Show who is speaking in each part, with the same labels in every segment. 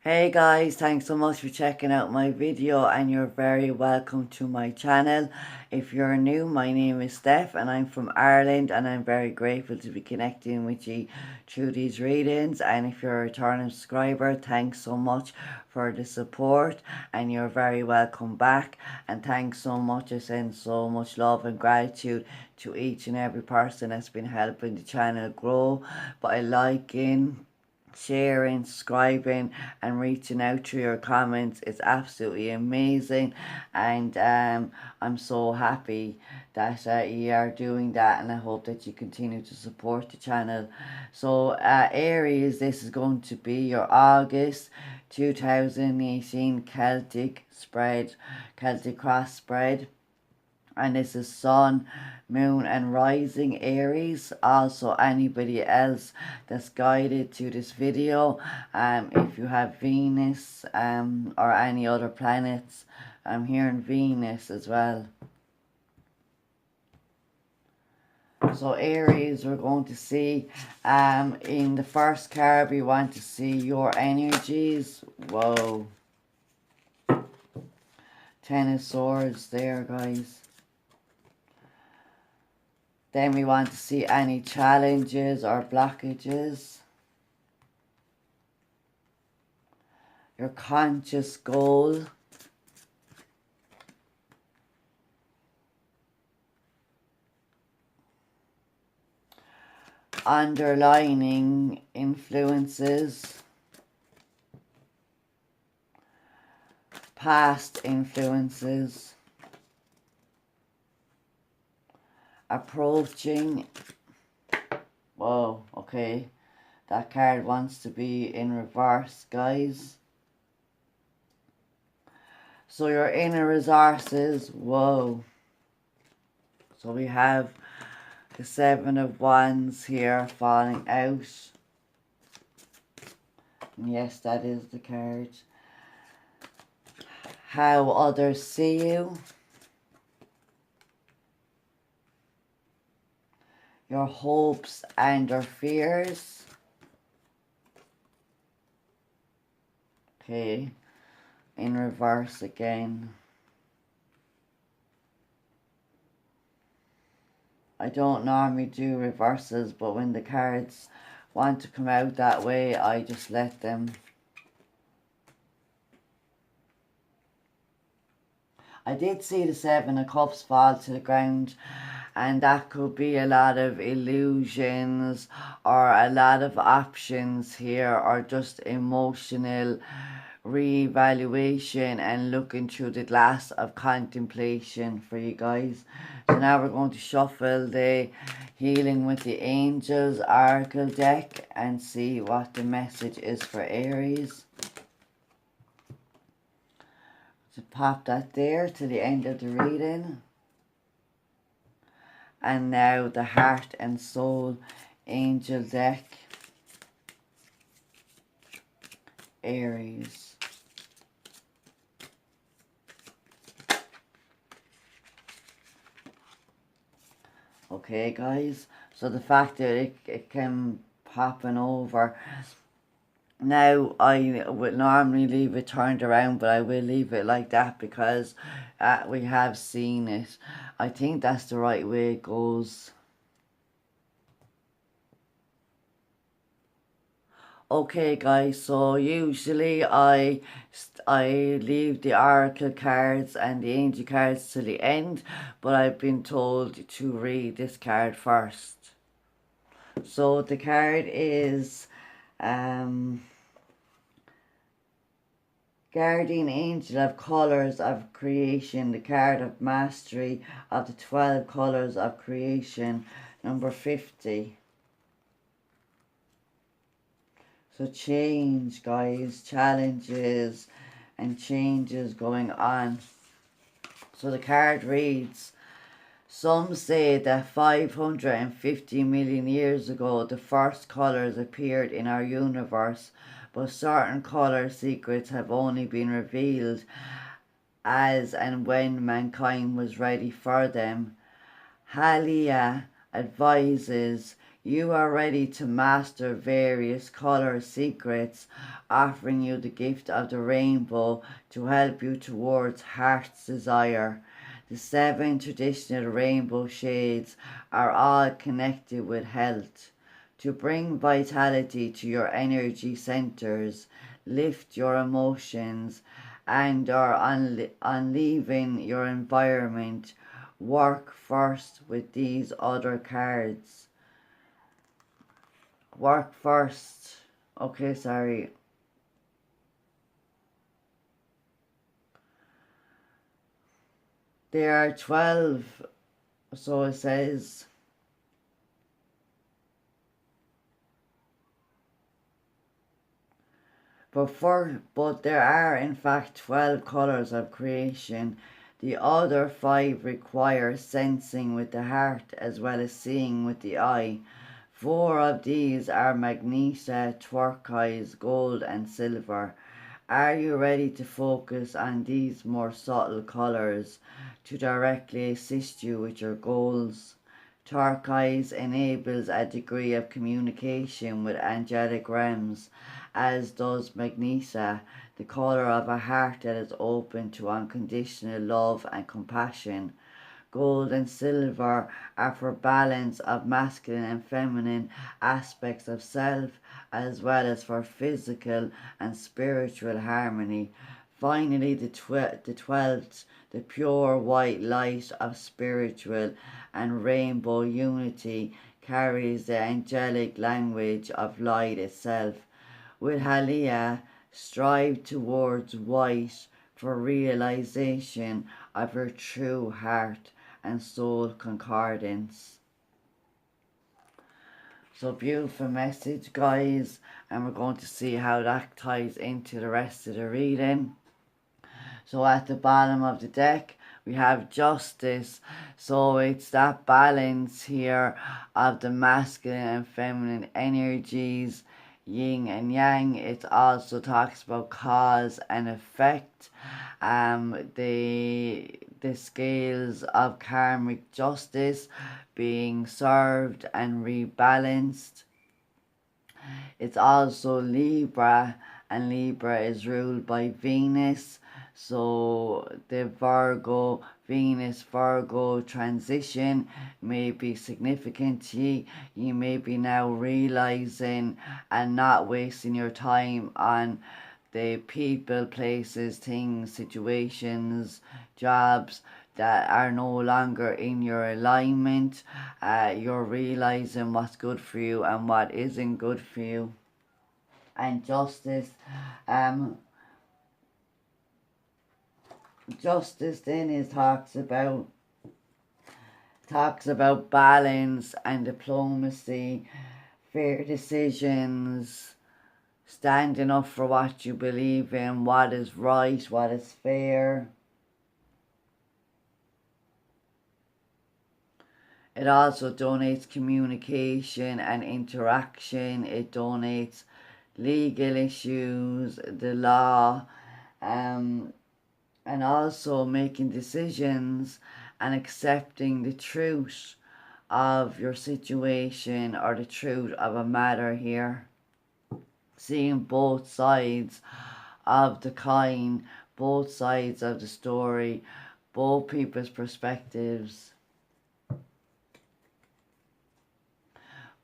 Speaker 1: Hey guys, thanks so much for checking out my video and you're very welcome to my channel. If you're new, my name is Steph and I'm from Ireland and I'm very grateful to be connecting with you through these readings. And if you're a returning subscriber, thanks so much for the support and you're very welcome back. And thanks so much. I send so much love and gratitude to each and every person that's been helping the channel grow by liking, sharing, subscribing and reaching out through your comments. It's absolutely amazing and I'm so happy that you are doing that, and I hope that you continue to support the channel. So Aries, this is going to be your August 2018 Celtic Cross spread. And this is Sun, Moon and Rising Aries. Also anybody else that's guided to this video, if you have Venus or any other planets, I'm hearing Venus as well. So Aries, we're going to see in the first card we want to see your energies. Whoa, Ten of Swords there, guys. Then we want to see any challenges or blockages. Your conscious goal. Underlining influences. Past influences. Approaching. Whoa, okay. That card wants to be in reverse, guys. So your inner resources. Whoa. So we have the Seven of Wands here falling out. And yes, that is the card. How others see you. Your hopes and your fears. Okay, in reverse again. I don't normally do reverses, but when the cards want to come out that way, I just let them. I did see the Seven of Cups fall to the ground, and that could be a lot of illusions or a lot of options here, or just emotional reevaluation and looking through the glass of contemplation for you guys. So now we're going to shuffle the Healing with the Angels Oracle deck and see what the message is for Aries. So pop that there to the end of the reading. And now the Heart and Soul Angel deck. Aries. Okay, guys. So the fact that it can popping over. Now, I would normally leave it turned around, but I will leave it like that because we have seen it. I think that's the right way it goes. Okay, guys, so usually I leave the oracle cards and the angel cards to the end, but I've been told to read this card first. So the card is Guardian Angel of Colours of Creation, the card of mastery of the 12 colours of creation, number 50. So change, guys, challenges and changes going on. So the card reads, some say that 550 million years ago the first colours appeared in our universe, but certain colour secrets have only been revealed as and when mankind was ready for them. Halia advises You are ready to master various color secrets, offering you the gift of the rainbow to help you towards heart's desire. The 7 traditional rainbow shades are all connected with health. To bring vitality to your energy centers, lift your emotions, and are on leaving your environment, work first with these other cards. Work first. Okay, sorry. There are 12, so it says. But there are in fact 12 colors of creation. The other 5 require sensing with the heart as well as seeing with the eye. 4 of these are magnesia, turquoise, gold and silver. Are you ready to focus on these more subtle colors to directly assist you with your goals? Turquoise enables a degree of communication with angelic realms, as does magnesia, the color of a heart that is open to unconditional love and compassion. Gold and silver are for balance of masculine and feminine aspects of self, as well as for physical and spiritual harmony. Finally, the 12th, the pure white light of spiritual and rainbow unity, carries the angelic language of light itself. With Halia, strive towards white for realization of your true heart and soul concordance. So beautiful message, guys, and we're going to see how that ties into the rest of the reading. So at the bottom of the deck we have Justice, so it's that balance here of the masculine and feminine energies, yin and yang. It also talks about cause and effect, the scales of karmic justice being served and rebalanced. It's also Libra, and Libra is ruled by Venus, so the Venus-Virgo transition may be significant to you. You may be now realizing and not wasting your time on the people, places, things, situations, jobs that are no longer in your alignment. You're realizing what's good for you and what isn't good for you. And Justice, Justice then is talks about balance and diplomacy, fair decisions, standing up for what you believe in, what is right, what is fair. It also donates communication and interaction. It donates legal issues, the law, and also making decisions and accepting the truth of your situation or the truth of a matter here. Seeing both sides of the coin, both sides of the story, both people's perspectives.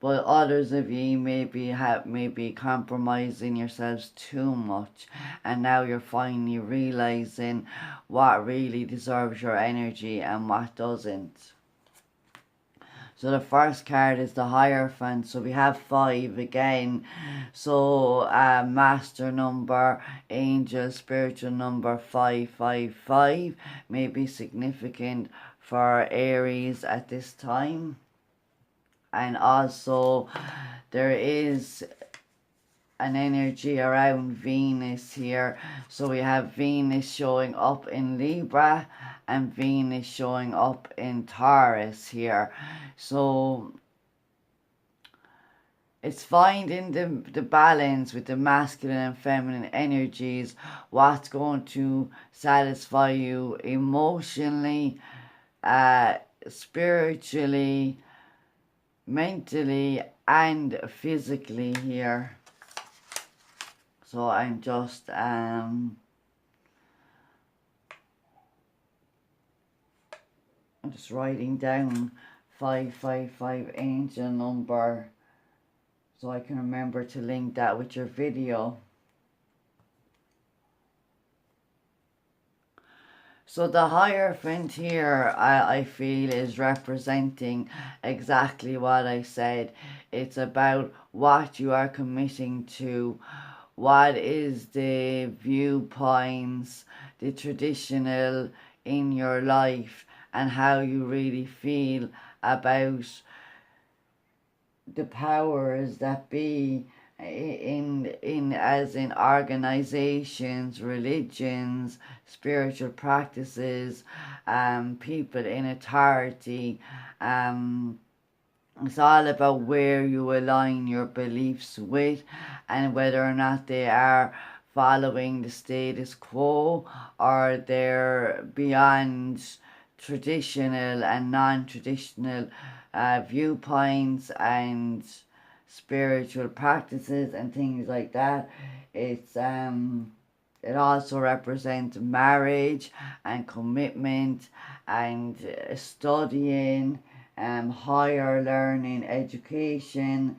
Speaker 1: But others of you may be compromising yourselves too much, and now you're finally realizing what really deserves your energy and what doesn't. So the first card is the Hierophant. So we have 5 again. So master number, angel, spiritual number 555 may be significant for Aries at this time. And also there is an energy around Venus here. So we have Venus showing up in Libra and Venus showing up in Taurus here. So it's finding the balance with the masculine and feminine energies, what's going to satisfy you emotionally, spiritually, mentally and physically here. So I'm just writing down 555 angel number so I can remember to link that with your video. So the Hierophant here, I feel, is representing exactly what I said. It's about what you are committing to, what is the viewpoints, the traditional in your life, and how you really feel about the powers that be as in organizations, religions, spiritual practices, people in authority. It's all about where you align your beliefs with and whether or not they are following the status quo or they're beyond traditional and non-traditional viewpoints and spiritual practices and things like that. It also represents marriage and commitment and studying, higher learning, education,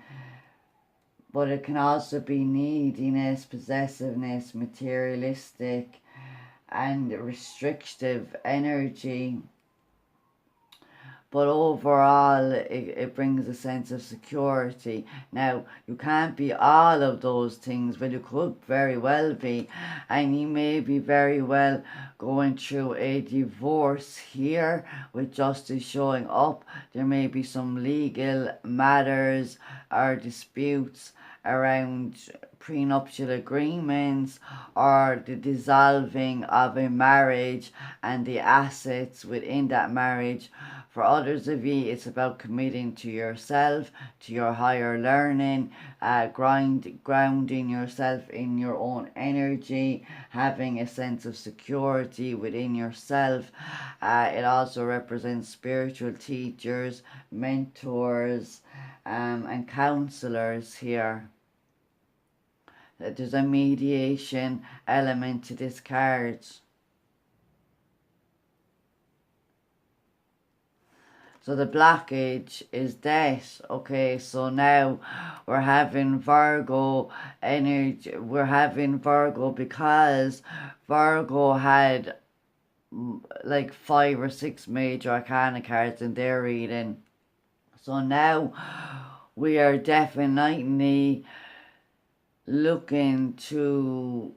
Speaker 1: but it can also be neediness, possessiveness, materialistic and restrictive energy. But overall, it brings a sense of security. Now, you can't be all of those things, but you could very well be. And you may be very well going through a divorce here with justice showing up. There may be some legal matters or disputes around prenuptial agreements or the dissolving of a marriage and the assets within that marriage. For others of you, it's about committing to yourself, to your higher learning, grounding yourself in your own energy, having a sense of security within yourself. It also represents spiritual teachers, mentors, and counselors here. There's a mediation element to this card. So the blockage is death. Okay, so now we're having Virgo energy. We're having Virgo because Virgo had like 5 or 6 major arcana cards in their reading. So now we are definitely looking to...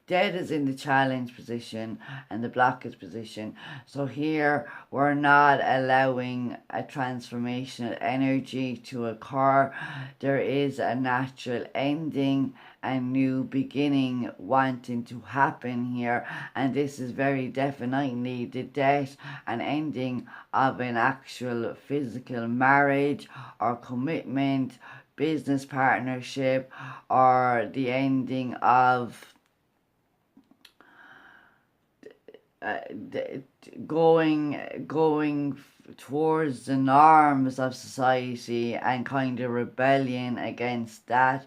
Speaker 1: Death is in the challenge position and the blockage position. So here we're not allowing a transformational energy to occur. There is a natural ending and new beginning wanting to happen here. And this is very definitely the death and ending of an actual physical marriage or commitment, business partnership, or the ending of going towards the norms of society and kind of rebellion against that.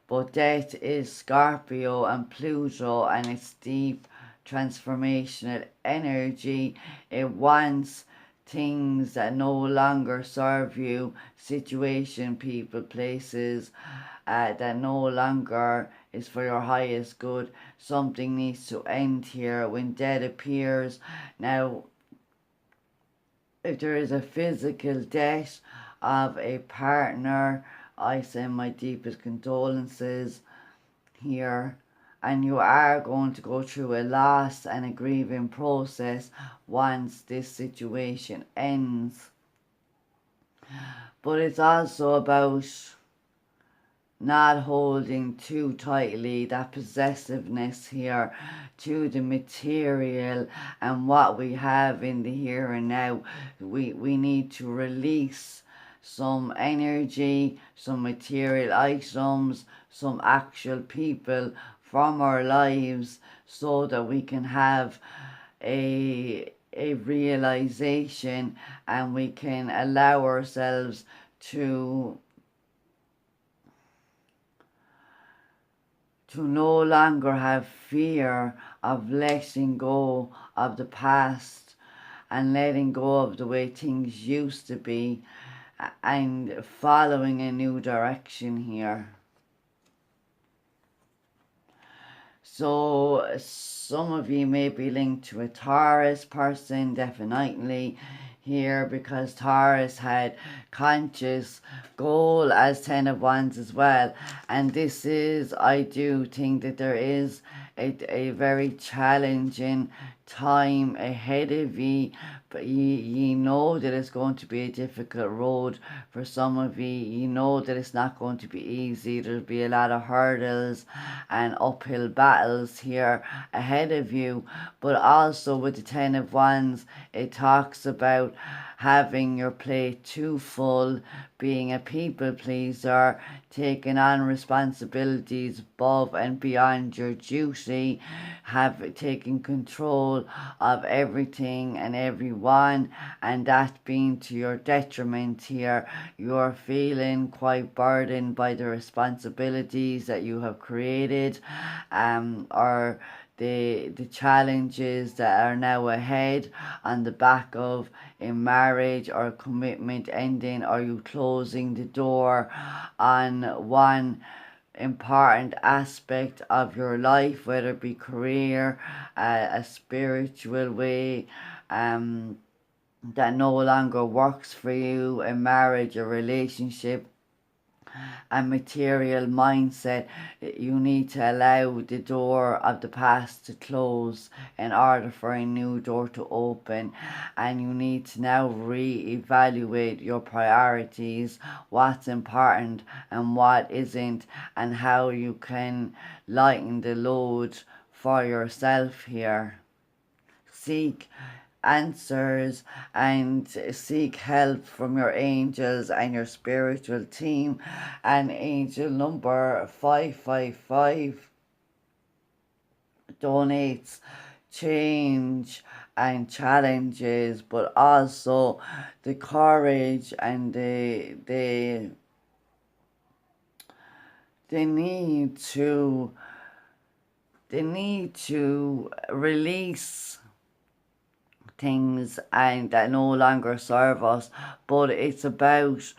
Speaker 1: But death is Scorpio and Pluto, and it's deep transformational energy. It wants things that no longer serve you, situation, people, places that no longer is for your highest good. Something needs to end here when death appears. Now, if there is a physical death of a partner, I send my deepest condolences here. And you are going to go through a loss and a grieving process once this situation ends. But it's also about not holding too tightly that possessiveness here to the material and what we have in the here and now. We need to release some energy, some material items, some actual people from our lives so that we can have a a realization, and we can allow ourselves to no longer have fear of letting go of the past and letting go of the way things used to be and following a new direction here. So some of you may be linked to a Taurus person, definitely here, because Taurus had conscious goal as 10 of Wands as well. And this is, I do think that there is a very challenging time ahead of you, but you know that it's going to be a difficult road for some of you. You know that it's not going to be easy. There'll be a lot of hurdles and uphill battles here ahead of you. But also with the 10 of Wands, it talks about having your plate too full, being a people pleaser, taking on responsibilities above and beyond your duty, taking control of everything and everyone, and that being to your detriment here. You're feeling quite burdened by the responsibilities that you have created, or the challenges that are now ahead on the back of a marriage or a commitment ending, or you closing the door on one important aspect of your life, whether it be career, a spiritual way that no longer works for you, a marriage, a relationship, a material mindset. You need to allow the door of the past to close in order for a new door to open, and you need to now re-evaluate your priorities, what's important and what isn't, and how you can lighten the load for yourself here. Seek answers and seek help from your angels and your spiritual team. And angel number 555 donates change and challenges, but also the courage and the need to release things and that no longer serve us. But it's about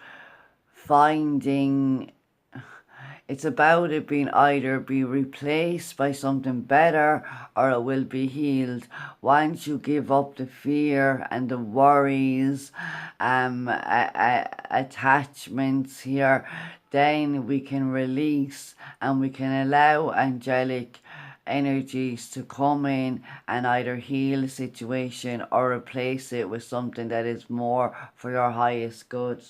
Speaker 1: it being either be replaced by something better, or it will be healed. Once you give up the fear and the worries, attachments here, then we can release and we can allow angelic energies to come in and either heal the situation or replace it with something that is more for your highest good.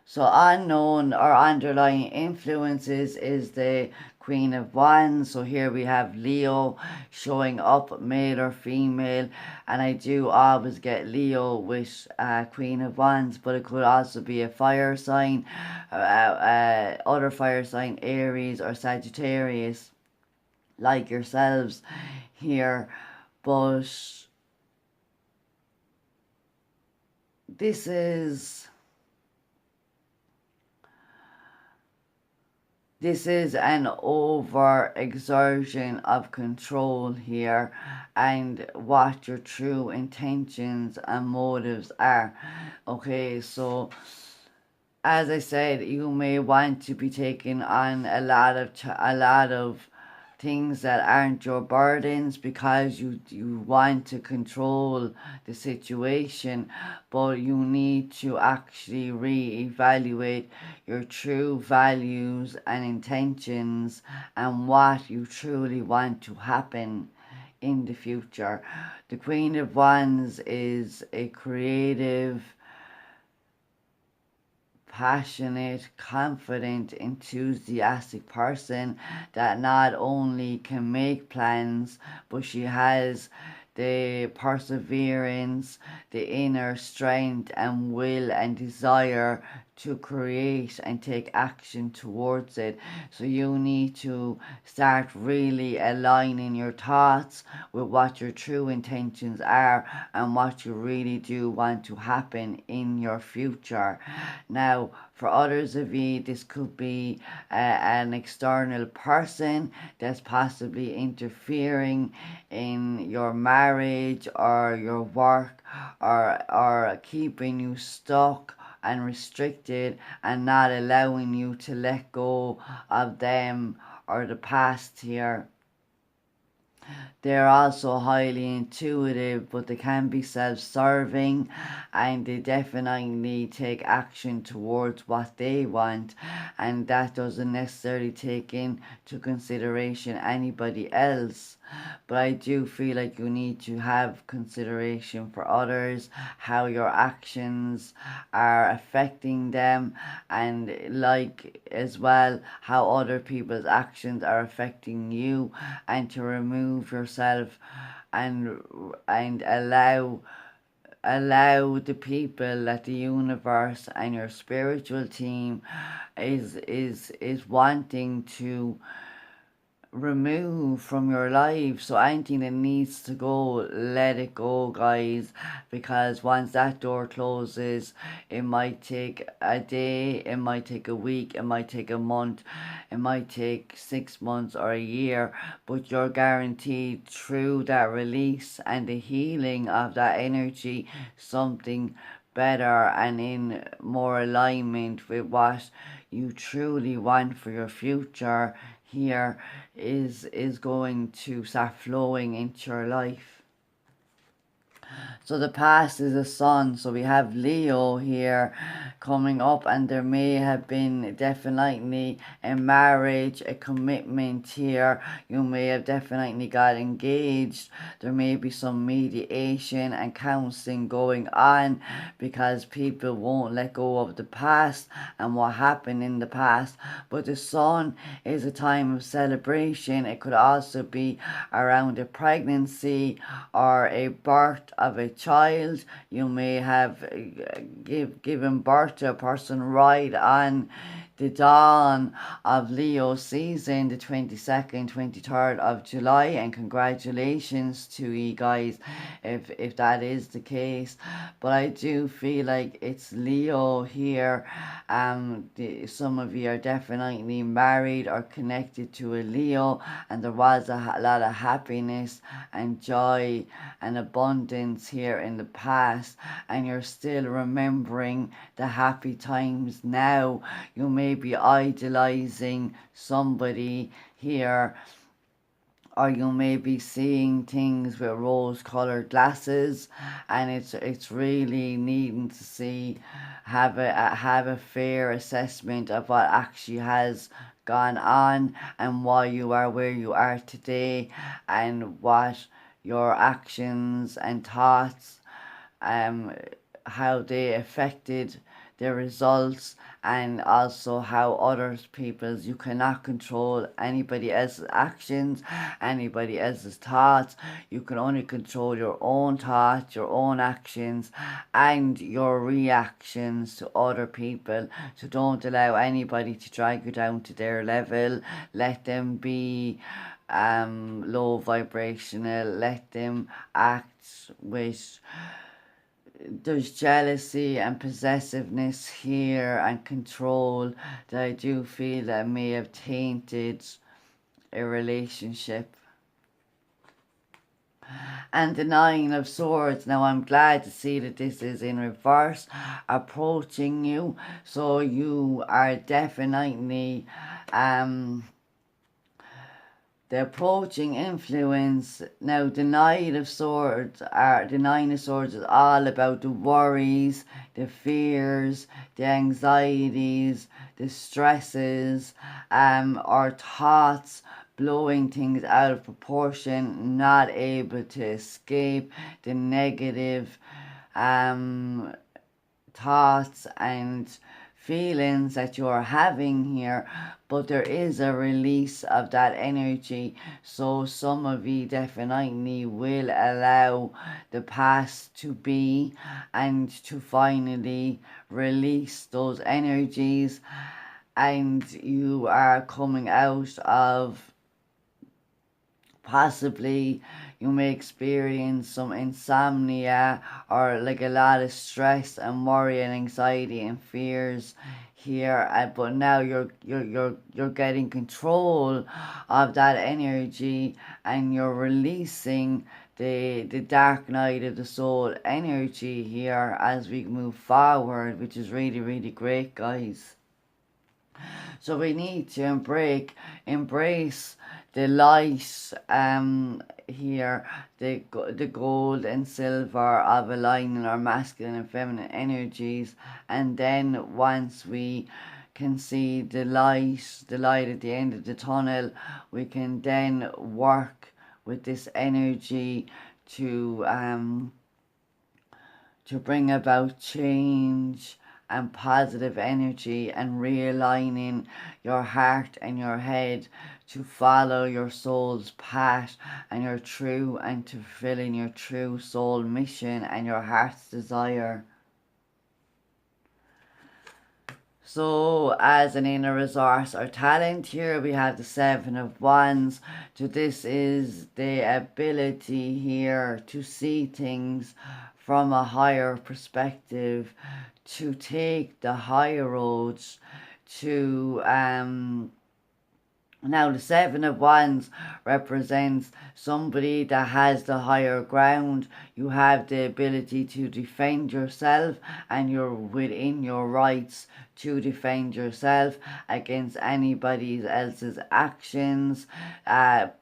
Speaker 1: So unknown or underlying influences is the Queen of Wands. So here we have Leo showing up, male or female, and I do always get Leo with Queen of Wands, but it could also be a fire sign, other fire sign, Aries or Sagittarius, like yourselves here. But this is an over-exertion of control here, and what your true intentions and motives are. Okay, so as I said, you may want to be taking on a lot of things that aren't your burdens because you want to control the situation, but you need to actually re-evaluate your true values and intentions and what you truly want to happen in the future. The Queen of Wands is a creative, passionate, confident, enthusiastic person that not only can make plans, but she has the perseverance, the inner strength and will and desire to create and take action towards it. So you need to start really aligning your thoughts with what your true intentions are and what you really do want to happen in your future. Now, for others of you, this could be an external person that's possibly interfering in your marriage or your work, or keeping you stuck and restricted and not allowing you to let go of them or the past here. They're also highly intuitive, but they can be self-serving, and they definitely take action towards what they want, and that doesn't necessarily take into consideration anybody else. But I do feel like you need to have consideration for others, how your actions are affecting them, and like as well how other people's actions are affecting you, and to remove yourself and allow the people that the universe and your spiritual team is wanting to remove from your life. So anything that needs to go, let it go, guys, because once that door closes, it might take a day, it might take a week, it might take a month, it might take 6 months or a year, but you're guaranteed through that release and the healing of that energy something better and in more alignment with what you truly want for your future here is going to start flowing into your life. So the past is the sun. So we have Leo here coming up, and there may have been definitely a marriage, a commitment here. You may have definitely got engaged. There may be some mediation and counseling going on because people won't let go of the past and what happened in the past. But the sun is a time of celebration. It could also be around a pregnancy or a birth of a child. You may have given birth to a person right on the dawn of Leo season, the 22nd, 23rd of July, and congratulations to you guys if that is the case. But I do feel like it's Leo here. Some of you are definitely married or connected to a Leo, and there was a lot of happiness and joy and abundance here in the past, and you're still remembering the happy times now. You may be idolizing somebody here, or you may be seeing things with rose-colored glasses, and it's really needing to see, have a fair assessment of what actually has gone on and why you are where you are today, and what your actions and thoughts, how they affected the results, and also how others people's, you cannot control anybody else's actions, anybody else's thoughts. You can only control your own thoughts, your own actions, and your reactions to other people. So don't allow anybody to drag you down to their level. Let them be low vibrational. Let them act with, there's jealousy and possessiveness here and control that I do feel that may have tainted a relationship. And the Nine of Swords. Now I'm glad to see that this is in reverse approaching you. So you are definitely the approaching influence. Now the Nine of Swords is all about the worries, the fears, the anxieties, the stresses, or thoughts blowing things out of proportion, not able to escape the negative thoughts and feelings that you're having here, but there is a release of that energy. So some of you definitely will allow the past to be and to finally release those energies, and you are coming out of, possibly you may experience some insomnia or like a lot of stress and worry and anxiety and fears here, but now you're getting control of that energy, and you're releasing the dark night of the soul energy here as we move forward, which is really, really great, guys. So we need to embrace the light here, the gold and silver of aligning our masculine and feminine energies. And then once we can see the light at the end of the tunnel, we can then work with this energy to bring about change and positive energy, and realigning your heart and your head to follow your soul's path and your true, and to fulfilling your true soul mission and your heart's desire. So as an inner resource or talent here, we have the Seven of Wands. So this is the ability here to see things from a higher perspective, to take the higher roads, to now the Seven of Wands represents somebody that has the higher ground. You have the ability to defend yourself, and you're within your rights to defend yourself against anybody else's actions,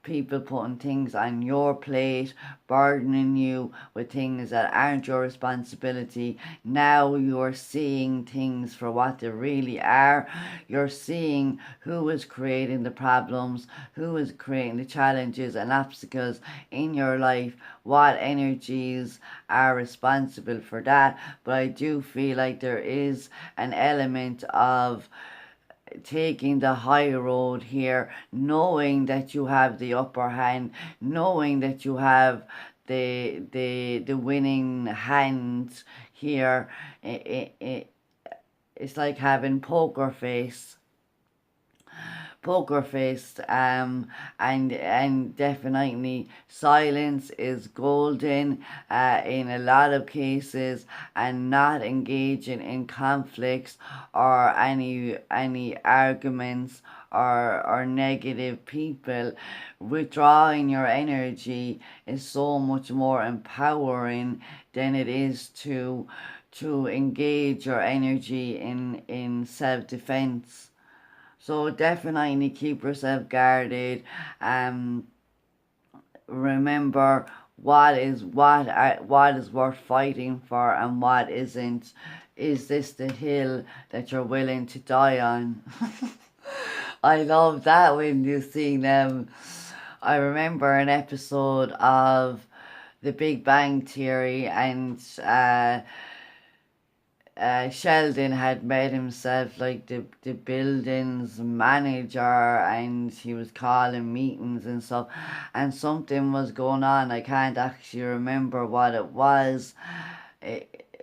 Speaker 1: people putting things on your plate, burdening you with things that aren't your responsibility. Now you're seeing things for what they really are. You're seeing who is creating the problems, who is creating the challenges and obstacles in your life, what energies are responsible for that. But I do feel like there is an element of taking the high road here, knowing that you have the upper hand, knowing that you have the winning hand here. It's like having poker face, and definitely silence is golden in a lot of cases, and not engaging in conflicts or any arguments or negative people. Withdrawing your energy is so much more empowering than it is to engage your energy in self-defense. So definitely keep yourself guarded. Remember what is worth fighting for and what isn't. Is this the hill that you're willing to die on? I love that when you see them. I remember an episode of The Big Bang Theory, and Sheldon had made himself like the building's manager, and he was calling meetings and stuff, and something was going on. I can't actually remember what it was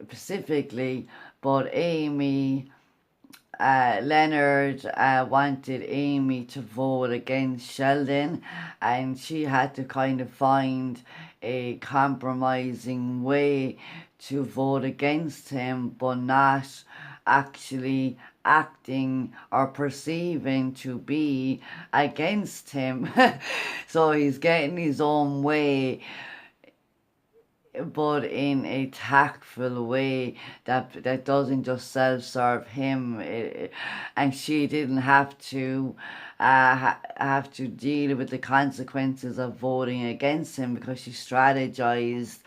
Speaker 1: specifically, but Leonard wanted Amy to vote against Sheldon, and she had to kind of find a compromising way to vote against him, but not actually acting or perceiving to be against him. So he's getting his own way, but in a tactful way that doesn't just self-serve him. And she didn't have to deal with the consequences of voting against him, because she strategized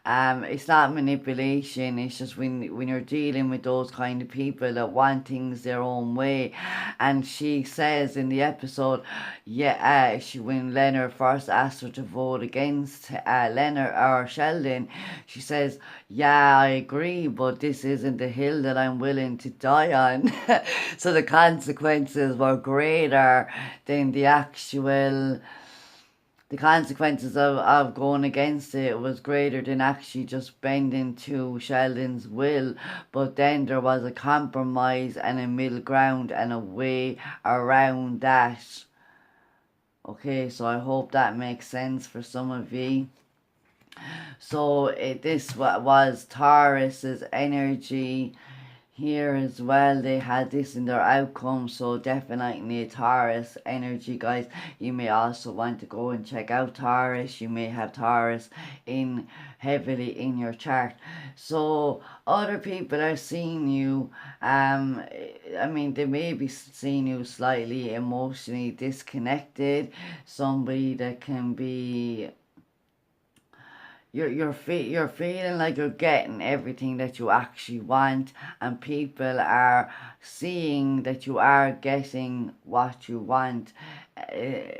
Speaker 1: It's not manipulation. It's just when you're dealing with those kind of people that want things their own way. And she says in the episode, yeah, when Leonard first asked her to vote against Leonard or Sheldon, she says, yeah, I agree, but this isn't the hill that I'm willing to die on. So the consequences were greater than the consequences of going against it was greater than actually just bending to Sheldon's will. But then there was a compromise and a middle ground and a way around that. Okay, so I hope that makes sense for some of you. So this was Taurus's energy here as well. They had this in their outcome, so definitely Taurus energy, guys. You may also want to go and check out Taurus. You may have Taurus in heavily in your chart. So other people are seeing you, I mean, they may be seeing you slightly emotionally disconnected. Somebody that can be, you're feeling like you're getting everything that you actually want, and people are seeing that you are getting what you want,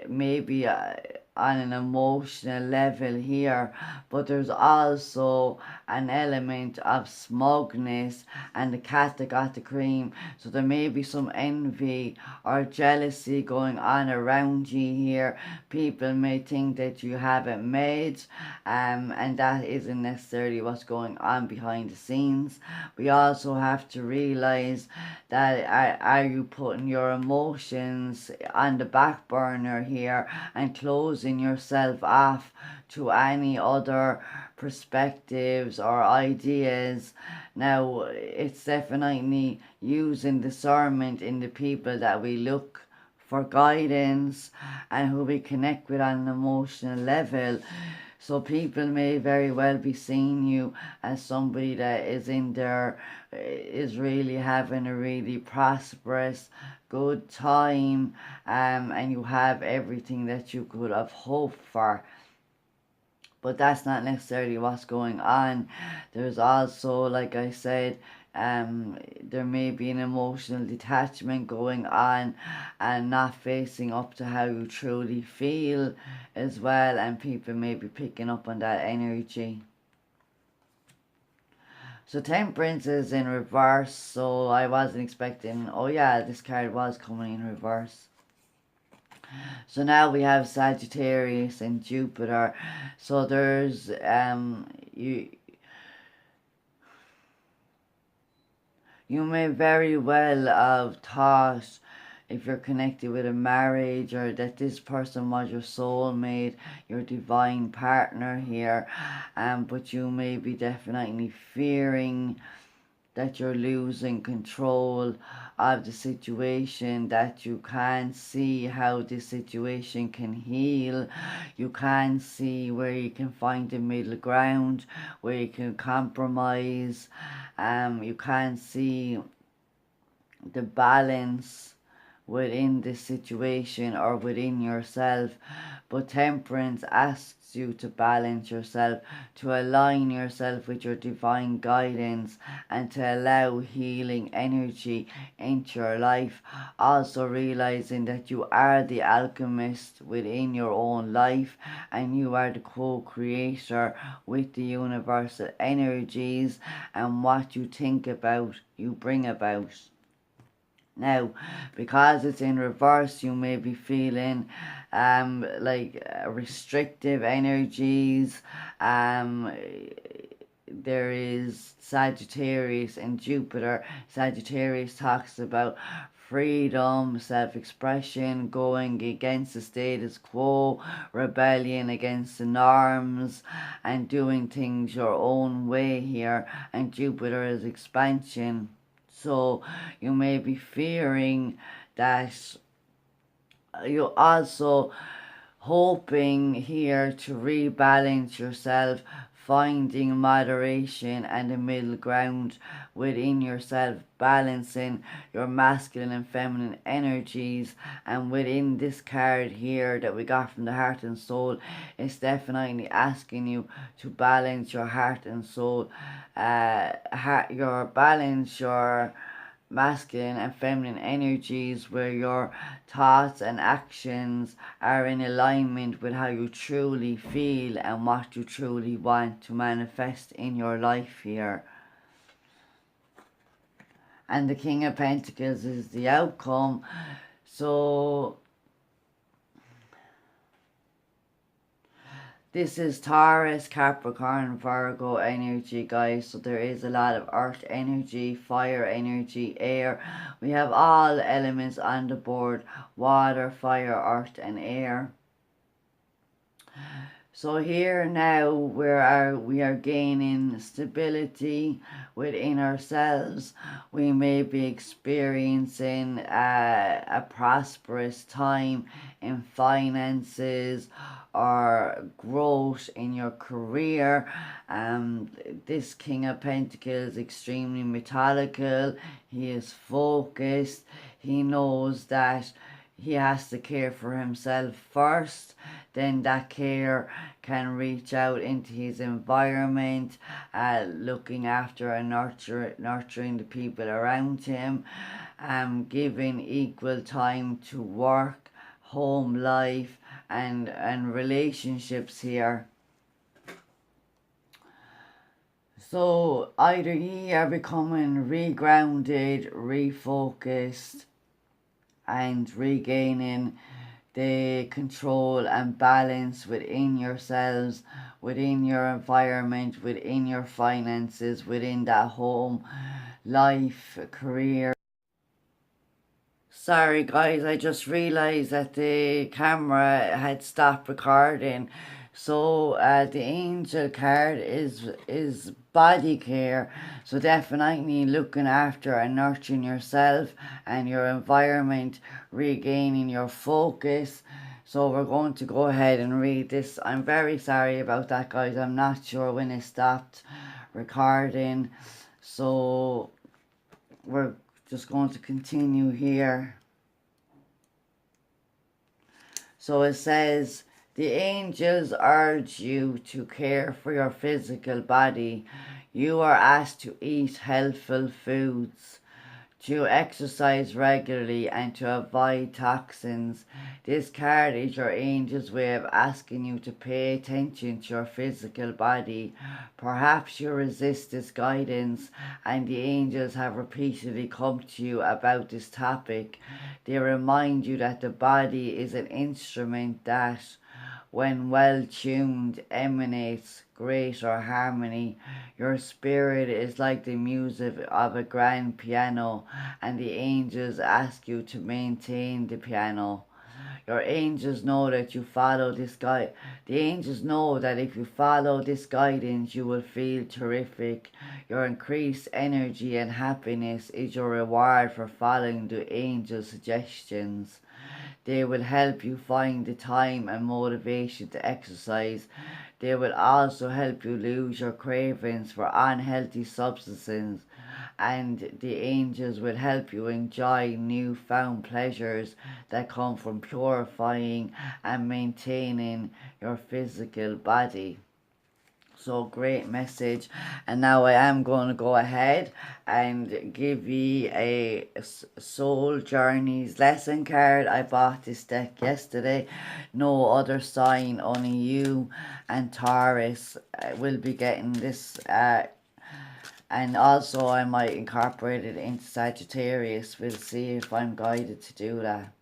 Speaker 1: maybe on an emotional level here. But there's also an element of smugness and the cat that got the cream. So there may be some envy or jealousy going on around you here. People may think that you have it made, and that isn't necessarily what's going on behind the scenes. We also have to realize that are you putting your emotions on the back burner here and closing yourself off to any other perspectives or ideas. Now, it's definitely using discernment in the people that we look for guidance and who we connect with on an emotional level. So people may very well be seeing you as somebody that is really having a really prosperous, good time, and you have everything that you could have hoped for. But that's not necessarily what's going on. There's also, like I said, there may be an emotional detachment going on and not facing up to how you truly feel as well, and people may be picking up on that energy. So Temperance is in reverse, so I wasn't expecting, oh yeah, this card was coming in reverse. So now we have Sagittarius and Jupiter. So there's you may very well have thought, if you're connected with a marriage, or that this person was your soulmate, your divine partner here, but you may be definitely fearing that you're losing control of the situation, that you can't see how this situation can heal. You can't see where you can find the middle ground, where you can compromise. You can't see the balance within this situation or within yourself. But Temperance asks you to balance yourself, to align yourself with your divine guidance, and to allow healing energy into your life. Also realizing that you are the alchemist within your own life, and you are the co-creator with the universal energies, and what you think about, you bring about. Now, because it's in reverse, you may be feeling like restrictive energies. There is Sagittarius and Jupiter. Sagittarius talks about freedom, self-expression, going against the status quo, rebellion against the norms, and doing things your own way here. And Jupiter is expansion. So you may be fearing that you're also hoping here to rebalance yourself, finding moderation and a middle ground within yourself, balancing your masculine and feminine energies. And within this card here that we got from the heart and soul, it's definitely asking you to balance your heart and soul, your masculine and feminine energies, where your thoughts and actions are in alignment with how you truly feel and what you truly want to manifest in your life here. And the King of Pentacles is the outcome. So this is Taurus, Capricorn, Virgo energy, guys. So there is a lot of earth energy, fire energy, air. We have all elements on the board: water, fire, earth and air. So here now we are gaining stability within ourselves. We may be experiencing a prosperous time in finances or growth in your career. This King of Pentacles is extremely methodical. He is focused. He knows that he has to care for himself first, then that care can reach out into his environment, looking after and nurturing the people around him, giving equal time to work, home life and relationships here. So either ye are becoming regrounded, refocused and regaining the control and balance within yourselves, within your environment, within your finances, within that home, life, career. Sorry guys, I just realised that the camera had stopped recording. So the angel card is body care. So definitely looking after and nurturing yourself and your environment, regaining your focus. So we're going to go ahead and read this. I'm very sorry about that, guys. I'm not sure when it stopped recording. So we're just going to continue here. So it says, the angels urge you to care for your physical body. You are asked to eat healthful foods, to exercise regularly and to avoid toxins. This card is your angel's way of asking you to pay attention to your physical body. Perhaps you resist this guidance and the angels have repeatedly come to you about this topic. They remind you that the body is an instrument that, when well tuned, emanates greater harmony. Your spirit is like the music of a grand piano, and the angels ask you to maintain the piano. Your angels know that you follow this guide. The angels know that if you follow this guidance, you will feel terrific. Your increased energy and happiness is your reward for following the angels' suggestions. They will help you find the time and motivation to exercise. They will also help you lose your cravings for unhealthy substances. And the angels will help you enjoy newfound pleasures that come from purifying and maintaining your physical body. So great message. And now I am going to go ahead and give you a soul journeys lesson card. I bought this deck yesterday. No other sign, only you and Taurus will be getting this. And also I might incorporate it into Sagittarius. We'll see if I'm guided to do that.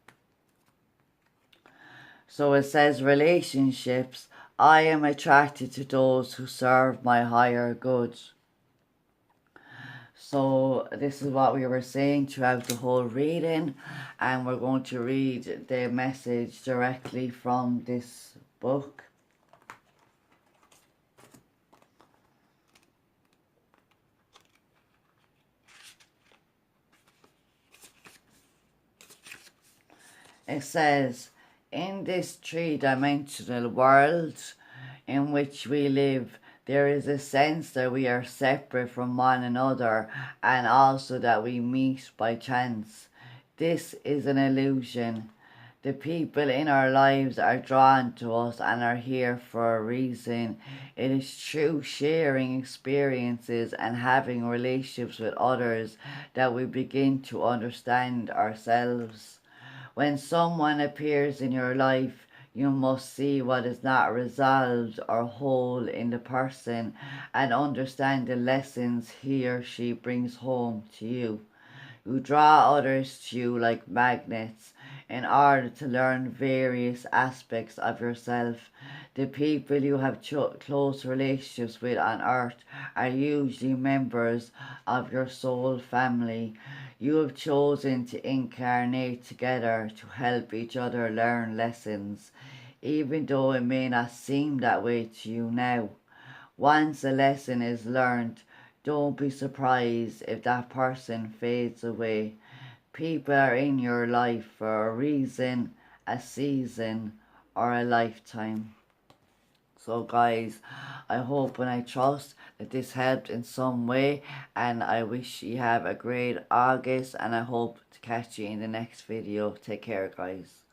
Speaker 1: So it says, relationships. I am attracted to those who serve my higher good. So this is what we were saying throughout the whole reading. And we're going to read the message directly from this book. It says, in this three-dimensional world in which we live, There is a sense that we are separate from one another, and also that we meet by chance. This is an illusion. The people in our lives are drawn to us and are here for a reason. It is through sharing experiences and having relationships with others that we begin to understand ourselves. When someone appears in your life, you must see what is not resolved or whole in the person and understand the lessons he or she brings home to you. You draw others to you like magnets in order to learn various aspects of yourself. The people you have close relationships with on earth are usually members of your soul family. You have chosen to incarnate together to help each other learn lessons, even though it may not seem that way to you now. Once a lesson is learned, don't be surprised if that person fades away. People are in your life for a reason, a season, or a lifetime. So guys, I hope and I trust that this helped in some way, and I wish you have a great August, and I hope to catch you in the next video. Take care guys.